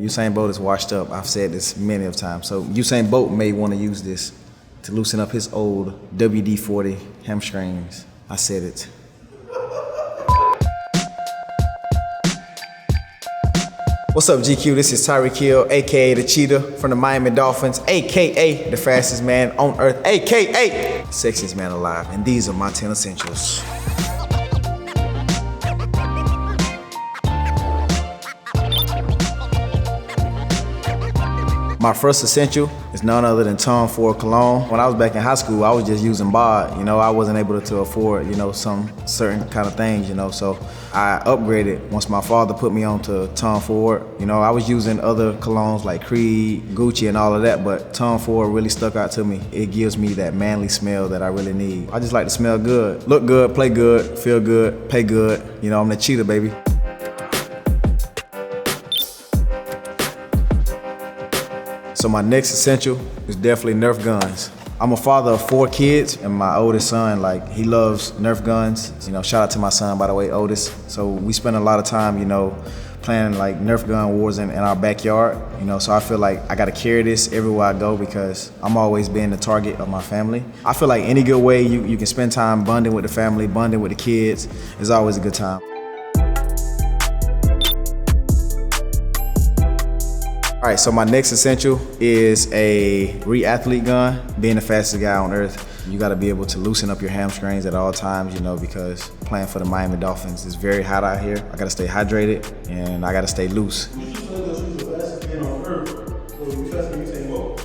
Usain Bolt is washed up. I've said this many of times. So Usain Bolt may want to use this to loosen up his old WD-40 hamstrings. I said it. What's up, GQ? This is Tyreek Hill, aka the Cheetah from the Miami Dolphins, aka the fastest man on earth, aka sexiest man alive. And these are my 10 essentials. My first essential is none other than Tom Ford cologne. When I was back in high school, I was just using bod. You know, I wasn't able to afford, some certain kind of things, so I upgraded once my father put me on to Tom Ford. I was using other colognes like Creed, Gucci, and all of that, but Tom Ford really stuck out to me. It gives me that manly smell that I really need. I just like to smell good, look good, play good, feel good, pay good. I'm the Cheetah, baby. So my next essential is definitely Nerf guns. I'm a father of 4 kids, and my oldest son, he loves Nerf guns. Shout out to my son, by the way, Otis. So we spend a lot of time, playing Nerf gun wars in our backyard. So I feel like I gotta carry this everywhere I go because I'm always being the target of my family. I feel like any good way you can spend time bonding with the family, bonding with the kids is always a good time. All right, so my next essential is a ReAthlete gun. Being the fastest guy on earth, you gotta be able to loosen up your hamstrings at all times, because playing for the Miami Dolphins is very hot out here. I gotta stay hydrated and I gotta stay loose.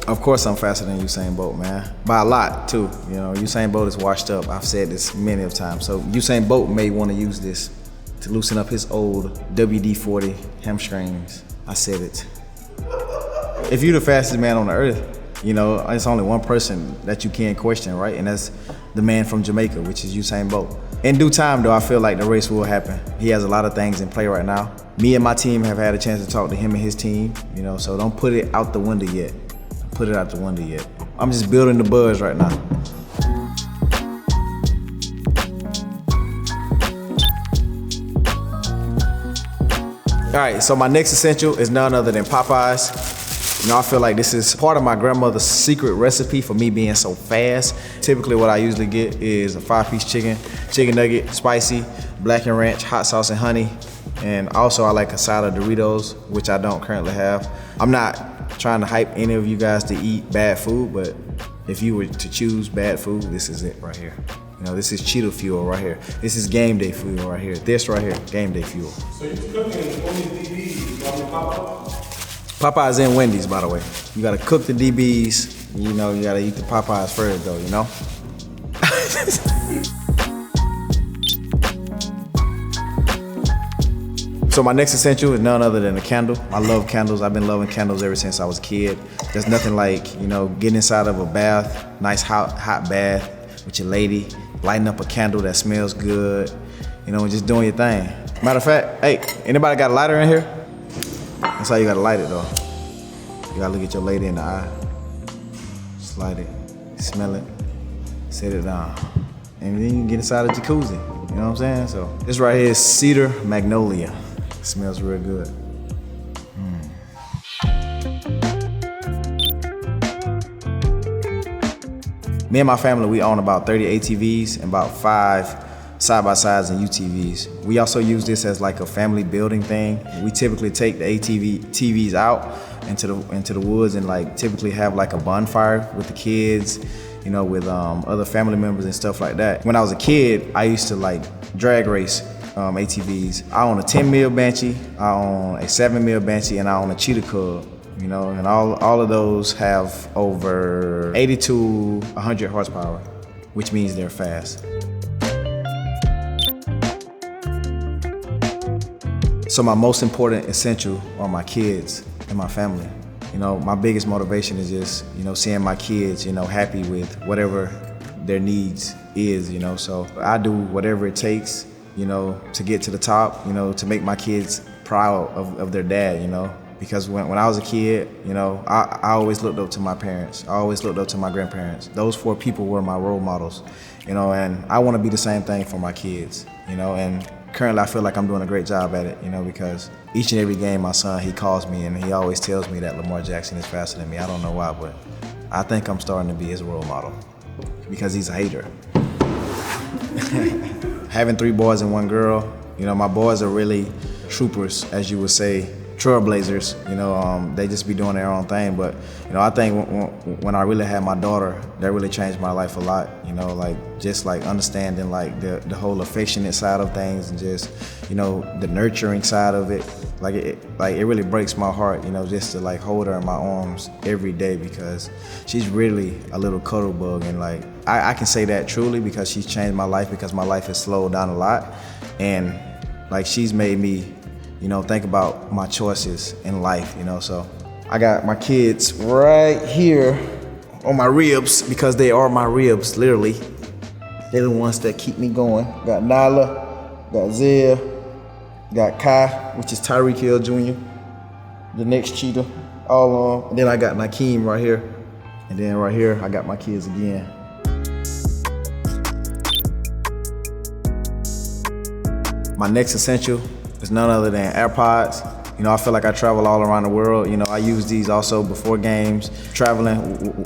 Of course I'm faster than Usain Bolt, man. By a lot, too. Usain Bolt is washed up. I've said this many of times. So Usain Bolt may wanna use this to loosen up his old WD-40 hamstrings. I said it. If you're the fastest man on the earth, it's only one person that you can't question, right? And that's the man from Jamaica, which is Usain Bolt. In due time, though, I feel like the race will happen. He has a lot of things in play right now. Me and my team have had a chance to talk to him and his team, so don't put it out the window yet. Put it out the window yet. I'm just building the buzz right now. All right, so my next essential is none other than Popeyes. I feel like this is part of my grandmother's secret recipe for me being so fast. Typically what I usually get is a 5-piece chicken nugget, spicy, black and ranch, hot sauce and honey. And also I like a side of Doritos, which I don't currently have. I'm not trying to hype any of you guys to eat bad food, but if you were to choose bad food, this is it right here. This is Cheetah fuel right here. This is game day fuel right here. This right here, game day fuel. So you're cooking only DBs, Popeyes and Wendy's, by the way. You gotta cook the DBs, you gotta eat the Popeyes first though, So my next essential is none other than a candle. I love candles. I've been loving candles ever since I was a kid. There's nothing like, getting inside of a bath, nice hot bath with your lady, lighting up a candle that smells good, and just doing your thing. Matter of fact, hey, anybody got a lighter in here? That's how you gotta light it though. You gotta look at your lady in the eye. Just light it, smell it, set it down. And then you can get inside the jacuzzi, you know what I'm saying? So this right here is Cedar Magnolia. It smells real good. Me and my family, we own about 30 ATVs and about 5 side-by-sides and UTVs. We also use this as like a family building thing. We typically take the ATVs out into the woods and typically have like a bonfire with the kids, with other family members and stuff like that. When I was a kid, I used to drag race ATVs. I own a 10 mil Banshee, I own a 7 mil Banshee, and I own a Cheetah Cub. And all of those have over 80 to 100 horsepower, which means they're fast. So my most important essential are my kids and my family. My biggest motivation is just, seeing my kids, happy with whatever their needs is, So I do whatever it takes, to get to the top, to make my kids proud of their dad, Because when I was a kid, I always looked up to my parents. I always looked up to my grandparents. Those 4 people were my role models, and I want to be the same thing for my kids, and currently I feel like I'm doing a great job at it, you know, because each and every game my son, he calls me and he always tells me that Lamar Jackson is faster than me. I don't know why, but I think I'm starting to be his role model because he's a hater. Having 3 boys and 1 girl, you know, my boys are really troopers, as you would say, trailblazers. You know, they just be doing their own thing. But, you know, I think when I really had my daughter, that really changed my life a lot. You know, like just like understanding like the whole affectionate side of things and just, you know, the nurturing side of it. Like it really breaks my heart, you know, just to like hold her in my arms every day because she's really a little cuddle bug. And like I can say that truly because she's changed my life because my life has slowed down a lot. And like she's made me, you know, think about my choices in life, you know. So I got my kids right here on my ribs because they are my ribs, literally. They're the ones that keep me going. Got Nyla, got Zia, got Kai, which is Tyreek Hill Jr., the next cheetah, all on. And then I got Nakeem right here. And then right here, I got my kids again. My next essential is none other than AirPods. You know, I feel like I travel all around the world. You know, I use these also before games, traveling,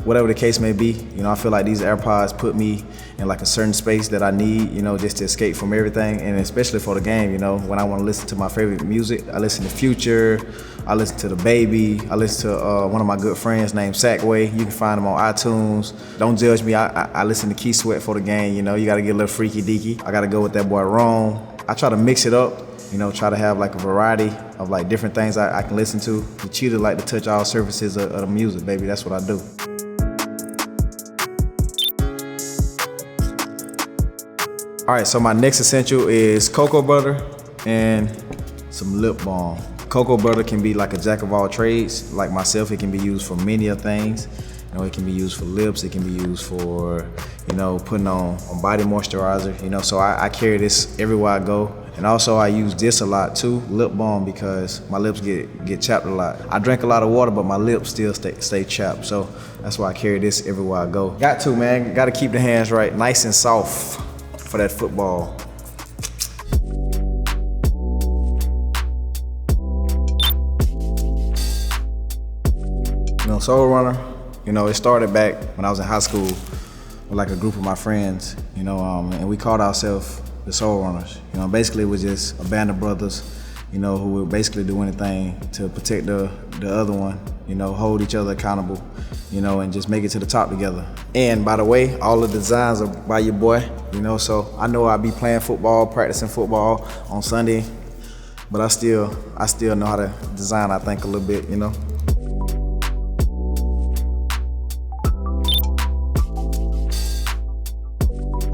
whatever the case may be. You know, I feel like these AirPods put me in like a certain space that I need, you know, just to escape from everything. And especially for the game, you know, when I want to listen to my favorite music, I listen to Future, I listen to The Baby, I listen to one of my good friends named Sackway. You can find him on iTunes. Don't judge me, I listen to Key Sweat for the game, you know, you gotta get a little freaky deaky. I gotta go with that boy Rome. I try to mix it up. You know, try to have like a variety of like different things I can listen to. The cheetah like to touch all surfaces of the music, baby. That's what I do. All right, so my next essential is cocoa butter and some lip balm. Cocoa butter can be like a jack of all trades. Like myself, it can be used for many of things. You know, it can be used for lips. It can be used for, you know, putting on body moisturizer. You know, so I carry this everywhere I go. And also I use this a lot too, lip balm, because my lips get chapped a lot. I drink a lot of water, but my lips still stay chapped. So that's why I carry this everywhere I go. Got to, man. Got to keep the hands right, nice and soft for that football. You know, Soul Runner, you know, it started back when I was in high school with like a group of my friends, you know, and we called ourselves the Soul Runners. You know, basically it was just a band of brothers, you know, who would basically do anything to protect the other one, you know, hold each other accountable, you know, and just make it to the top together. And by the way, all the designs are by your boy, you know, so I know I'll be playing football, practicing football on Sunday, but I still know how to design, I think, a little bit, you know.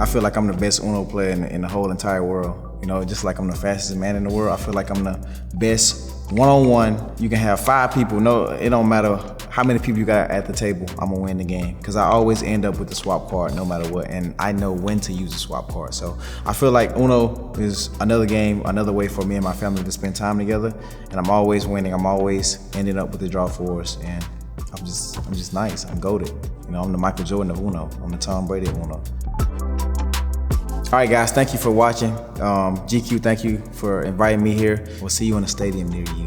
I feel like I'm the best Uno player in the whole entire world. You know, just like I'm the fastest man in the world, I feel like I'm the best one-on-one. You can have 5 people. No, it don't matter how many people you got at the table, I'm gonna win the game. Because I always end up with the swap card no matter what, and I know when to use the swap card. So I feel like Uno is another game, another way for me and my family to spend time together. And I'm always winning, I'm always ending up with the draw fours. And I'm just nice, I'm goated. You know, I'm the Michael Jordan of Uno. I'm the Tom Brady of Uno. All right, guys, thank you for watching. GQ, thank you for inviting me here. We'll see you in a stadium near you.